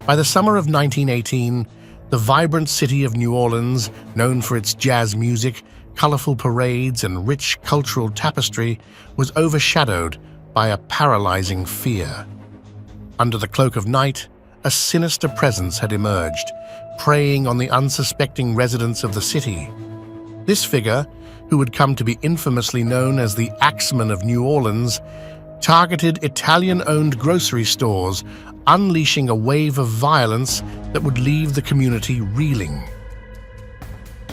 By the summer of 1918, the vibrant city of New Orleans, known for its jazz music, colorful parades, and rich cultural tapestry, was overshadowed by a paralyzing fear. Under the cloak of night, a sinister presence had emerged, preying on the unsuspecting residents of the city. This figure, who would come to be infamously known as the Axeman of New Orleans, targeted Italian-owned grocery stores, unleashing a wave of violence that would leave the community reeling.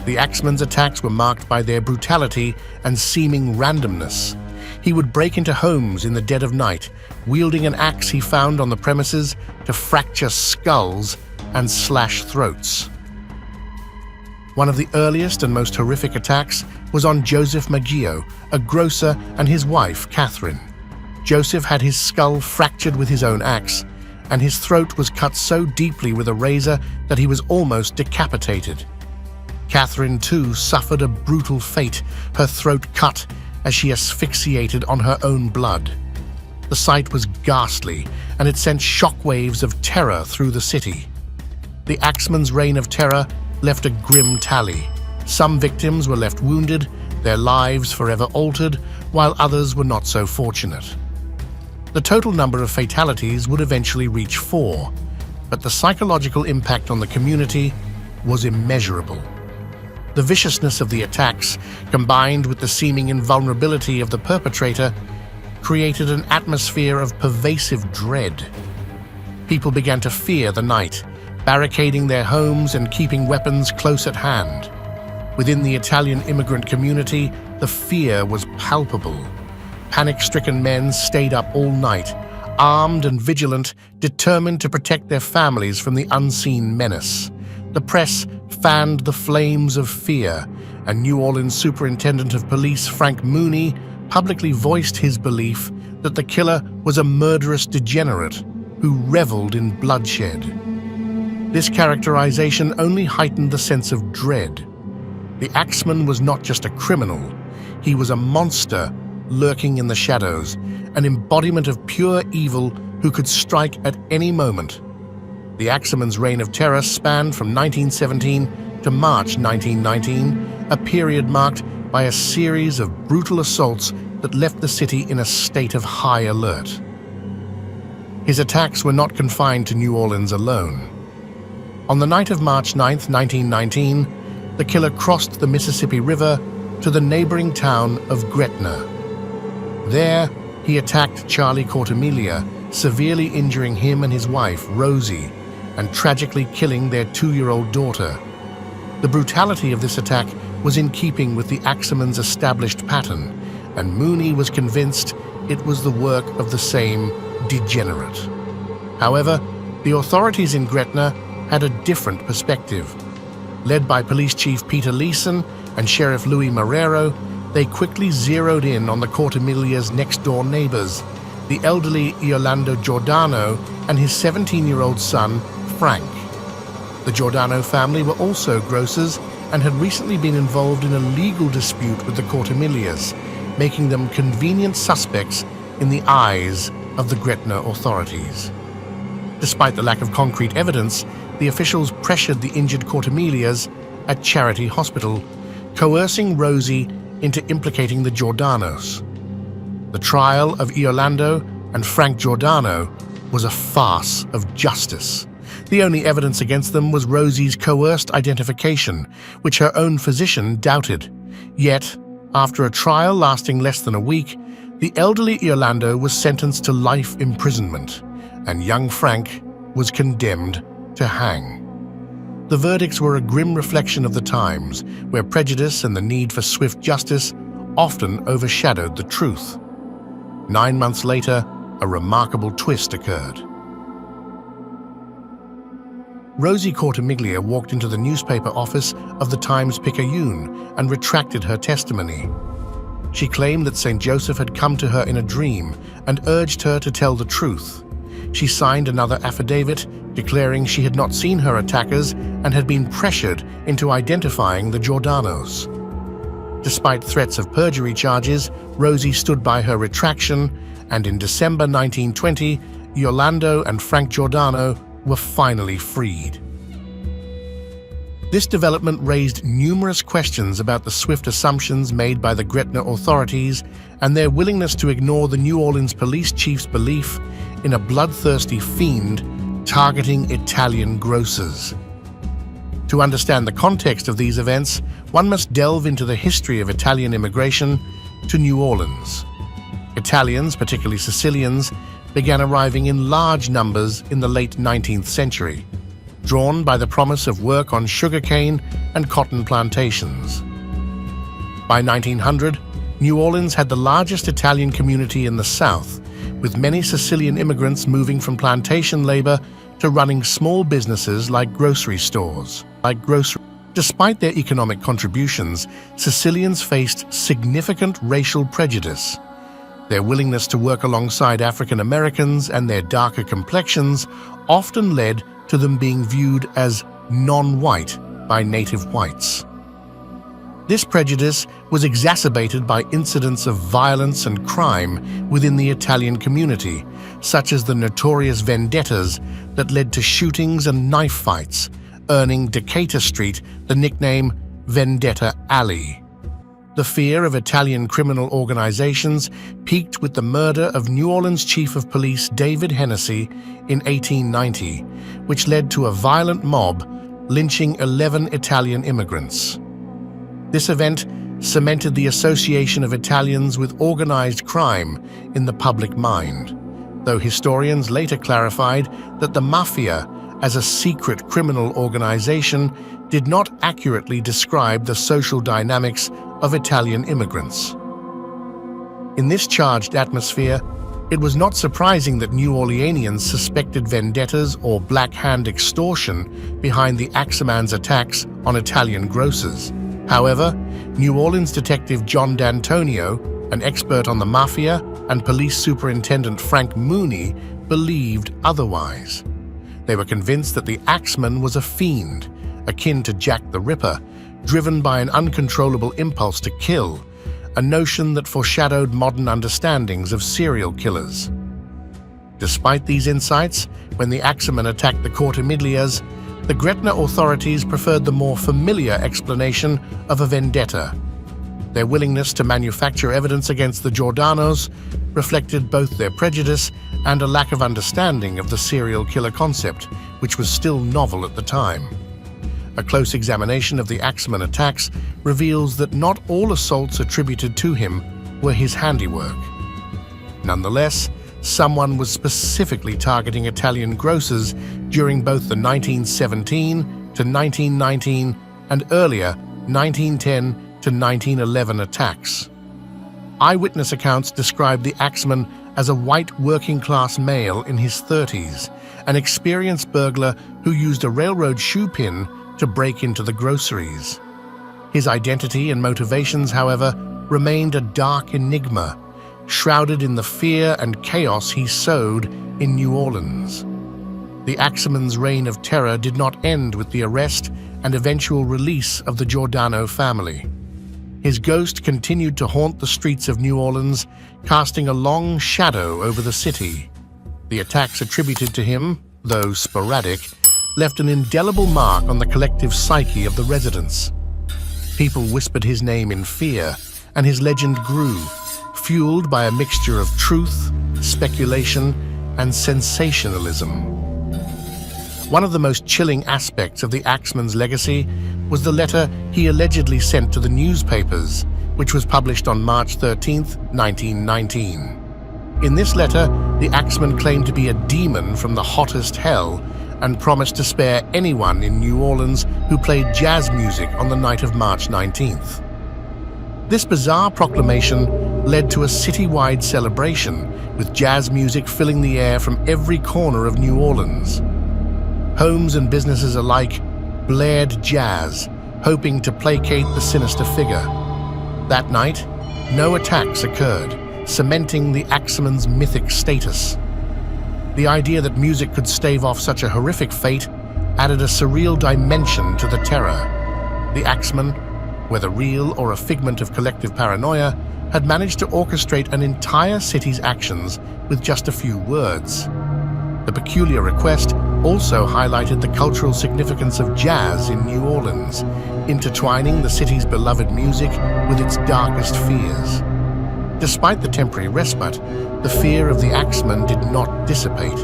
The Axeman's attacks were marked by their brutality and seeming randomness. He would break into homes in the dead of night, wielding an axe he found on the premises to fracture skulls and slash throats. One of the earliest and most horrific attacks was on Joseph Maggio, a grocer, and his wife, Catherine. Joseph had his skull fractured with his own axe, and his throat was cut so deeply with a razor that he was almost decapitated. Catherine, too, suffered a brutal fate, her throat cut as she asphyxiated on her own blood. The sight was ghastly, and it sent shockwaves of terror through the city. The Axeman's reign of terror left a grim tally. Some victims were left wounded, their lives forever altered, while others were not so fortunate. The total number of fatalities would eventually reach 4, but the psychological impact on the community was immeasurable. The viciousness of the attacks, combined with the seeming invulnerability of the perpetrator, created an atmosphere of pervasive dread. People began to fear the night, barricading their homes and keeping weapons close at hand. Within the Italian immigrant community, the fear was palpable. Panic-stricken men stayed up all night, armed and vigilant, determined to protect their families from the unseen menace. The press fanned the flames of fear, and New Orleans Superintendent of Police Frank Mooney publicly voiced his belief that the killer was a murderous degenerate who reveled in bloodshed. This characterization only heightened the sense of dread. The Axeman was not just a criminal, he was a monster lurking in the shadows, an embodiment of pure evil who could strike at any moment. The Axeman's reign of terror spanned from 1917 to March 1919, a period marked by a series of brutal assaults that left the city in a state of high alert. His attacks were not confined to New Orleans alone. On the night of March 9, 1919, the killer crossed the Mississippi River to the neighboring town of Gretna. There, he attacked Charlie Cortemilia, severely injuring him and his wife, Rosie, and tragically killing their 2-year-old daughter. The brutality of this attack was in keeping with the Axeman's established pattern, and Mooney was convinced it was the work of the same degenerate. However, the authorities in Gretna had a different perspective. Led by Police Chief Peter Leeson and Sheriff Louis Marrero, they quickly zeroed in on the Cortemilia's next-door neighbors, the elderly Orlando Giordano and his 17-year-old son, Frank. The Giordano family were also grocers and had recently been involved in a legal dispute with the Cortemilias, making them convenient suspects in the eyes of the Gretna authorities. Despite the lack of concrete evidence, the officials pressured the injured Cortemilias at Charity Hospital, coercing Rosie into implicating the Giordanos. The trial of Orlando and Frank Giordano was a farce of justice. The only evidence against them was Rosie's coerced identification, which her own physician doubted. Yet, after a trial lasting less than a week, the elderly Orlando was sentenced to life imprisonment, and young Frank was condemned to hang. The verdicts were a grim reflection of the times, where prejudice and the need for swift justice often overshadowed the truth. 9 months later, a remarkable twist occurred. Rosie Cortemiglia walked into the newspaper office of the Times-Picayune and retracted her testimony. She claimed that St. Joseph had come to her in a dream and urged her to tell the truth. She signed another affidavit declaring she had not seen her attackers and had been pressured into identifying the Giordanos. Despite threats of perjury charges, Rosie stood by her retraction, and in December 1920, Orlando and Frank Giordano were finally freed. This development raised numerous questions about the swift assumptions made by the Gretna authorities and their willingness to ignore the New Orleans police chief's belief in a bloodthirsty fiend targeting Italian grocers. To understand the context of these events, one must delve into the history of Italian immigration to New Orleans. Italians, particularly Sicilians, began arriving in large numbers in the late 19th century, drawn by the promise of work on sugarcane and cotton plantations. By 1900, New Orleans had the largest Italian community in the South, with many Sicilian immigrants moving from plantation labor to running small businesses like grocery stores. Despite their economic contributions, Sicilians faced significant racial prejudice. Their willingness to work alongside African Americans and their darker complexions often led to them being viewed as non-white by native whites. This prejudice was exacerbated by incidents of violence and crime within the Italian community, such as the notorious vendettas that led to shootings and knife fights, earning Decatur Street the nickname Vendetta Alley. The fear of Italian criminal organizations peaked with the murder of New Orleans Chief of Police David Hennessy in 1890, which led to a violent mob lynching 11 Italian immigrants. This event cemented the association of Italians with organized crime in the public mind, though historians later clarified that the mafia, as a secret criminal organization, did not accurately describe the social dynamics of Italian immigrants. In this charged atmosphere, it was not surprising that New Orleanians suspected vendettas or Black Hand extortion behind the Axeman's attacks on Italian grocers. However, New Orleans detective John D'Antonio, an expert on the mafia, and police superintendent Frank Mooney believed otherwise. They were convinced that the Axeman was a fiend, akin to Jack the Ripper, driven by an uncontrollable impulse to kill, a notion that foreshadowed modern understandings of serial killers. Despite these insights, when the Axeman attacked the Cortimiglia, the Gretna authorities preferred the more familiar explanation of a vendetta. Their willingness to manufacture evidence against the Giordanos reflected both their prejudice and a lack of understanding of the serial killer concept, which was still novel at the time. A close examination of the Axeman attacks reveals that not all assaults attributed to him were his handiwork. Nonetheless, someone was specifically targeting Italian grocers during both the 1917 to 1919 and earlier 1910 to 1911 attacks. Eyewitness accounts describe the Axeman as a white working-class male in his 30s, an experienced burglar who used a railroad shoe pin to break into the groceries. His identity and motivations, however, remained a dark enigma, shrouded in the fear and chaos he sowed in New Orleans. The Axeman's reign of terror did not end with the arrest and eventual release of the Giordano family. His ghost continued to haunt the streets of New Orleans, casting a long shadow over the city. The attacks attributed to him, though sporadic, left an indelible mark on the collective psyche of the residents. People whispered his name in fear, and his legend grew, fueled by a mixture of truth, speculation, and sensationalism. One of the most chilling aspects of the Axeman's legacy was the letter he allegedly sent to the newspapers, which was published on March 13, 1919. In this letter, the Axeman claimed to be a demon from the hottest hell and promised to spare anyone in New Orleans who played jazz music on the night of March 19th. This bizarre proclamation led to a citywide celebration, with jazz music filling the air from every corner of New Orleans. Homes and businesses alike blared jazz, hoping to placate the sinister figure. That night, no attacks occurred, cementing the Axeman's mythic status. The idea that music could stave off such a horrific fate added a surreal dimension to the terror. The Axeman, whether real or a figment of collective paranoia, had managed to orchestrate an entire city's actions with just a few words. The peculiar request also highlighted the cultural significance of jazz in New Orleans, intertwining the city's beloved music with its darkest fears. Despite the temporary respite, the fear of the Axeman did not dissipate.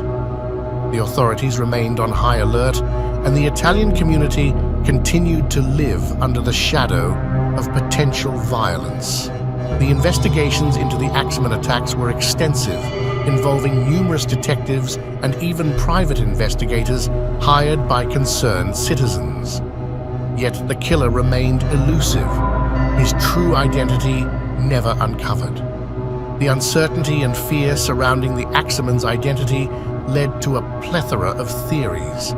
The authorities remained on high alert, and the Italian community continued to live under the shadow of potential violence. The investigations into the Axeman attacks were extensive, involving numerous detectives and even private investigators hired by concerned citizens. Yet the killer remained elusive, his true identity never uncovered. The uncertainty and fear surrounding the Axeman's identity led to a plethora of theories.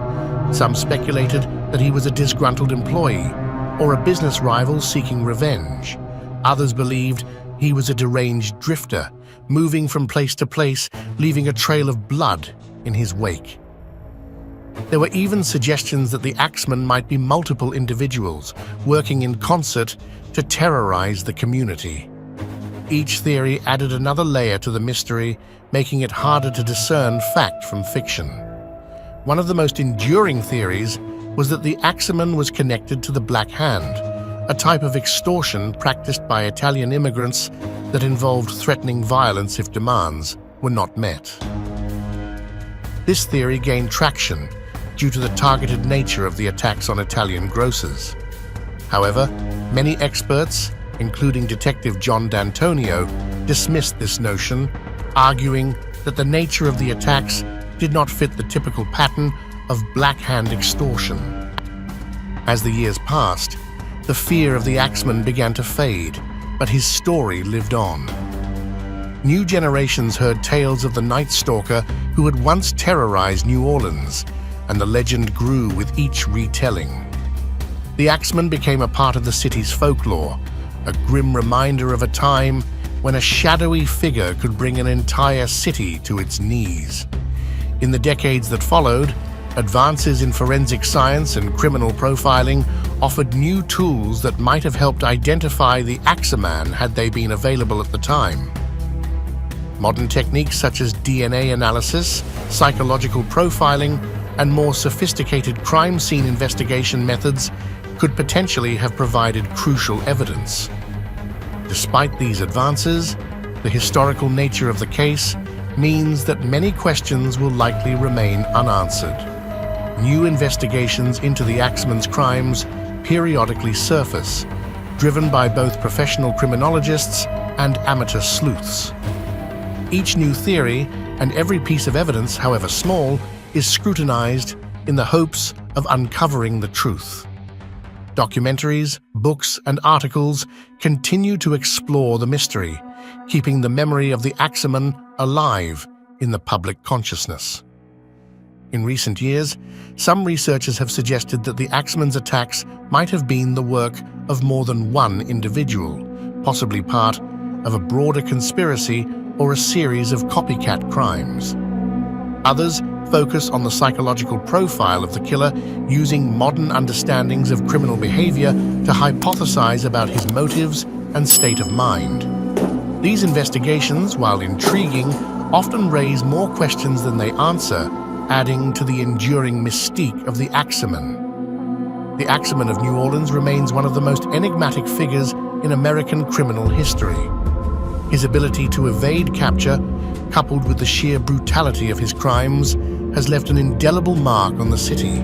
Some speculated that he was a disgruntled employee or a business rival seeking revenge. Others believed he was a deranged drifter, moving from place to place, leaving a trail of blood in his wake. There were even suggestions that the Axeman might be multiple individuals working in concert to terrorize the community. Each theory added another layer to the mystery, making it harder to discern fact from fiction. One of the most enduring theories was that the Axeman was connected to the Black Hand, a type of extortion practiced by Italian immigrants that involved threatening violence if demands were not met. This theory gained traction due to the targeted nature of the attacks on Italian grocers. However, many experts, including Detective John D'Antonio, dismissed this notion, arguing that the nature of the attacks did not fit the typical pattern of Black Hand extortion. As the years passed, the fear of the Axeman began to fade, but his story lived on. New generations heard tales of the Night Stalker who had once terrorized New Orleans, and the legend grew with each retelling. The Axeman became a part of the city's folklore, a grim reminder of a time when a shadowy figure could bring an entire city to its knees. In the decades that followed, advances in forensic science and criminal profiling offered new tools that might have helped identify the Axeman had they been available at the time. Modern techniques such as DNA analysis, psychological profiling, and more sophisticated crime scene investigation methods could potentially have provided crucial evidence. Despite these advances, the historical nature of the case means that many questions will likely remain unanswered. New investigations into the Axeman's crimes periodically surface, driven by both professional criminologists and amateur sleuths. Each new theory and every piece of evidence, however small, is scrutinized in the hopes of uncovering the truth. Documentaries, books, and articles continue to explore the mystery, keeping the memory of the Axeman alive in the public consciousness. In recent years, some researchers have suggested that the Axeman's attacks might have been the work of more than one individual, possibly part of a broader conspiracy or a series of copycat crimes. Others focus on the psychological profile of the killer, using modern understandings of criminal behavior to hypothesize about his motives and state of mind. These investigations, while intriguing, often raise more questions than they answer, adding to the enduring mystique of the Axeman. The Axeman of New Orleans remains one of the most enigmatic figures in American criminal history. His ability to evade capture, coupled with the sheer brutality of his crimes, has left an indelible mark on the city.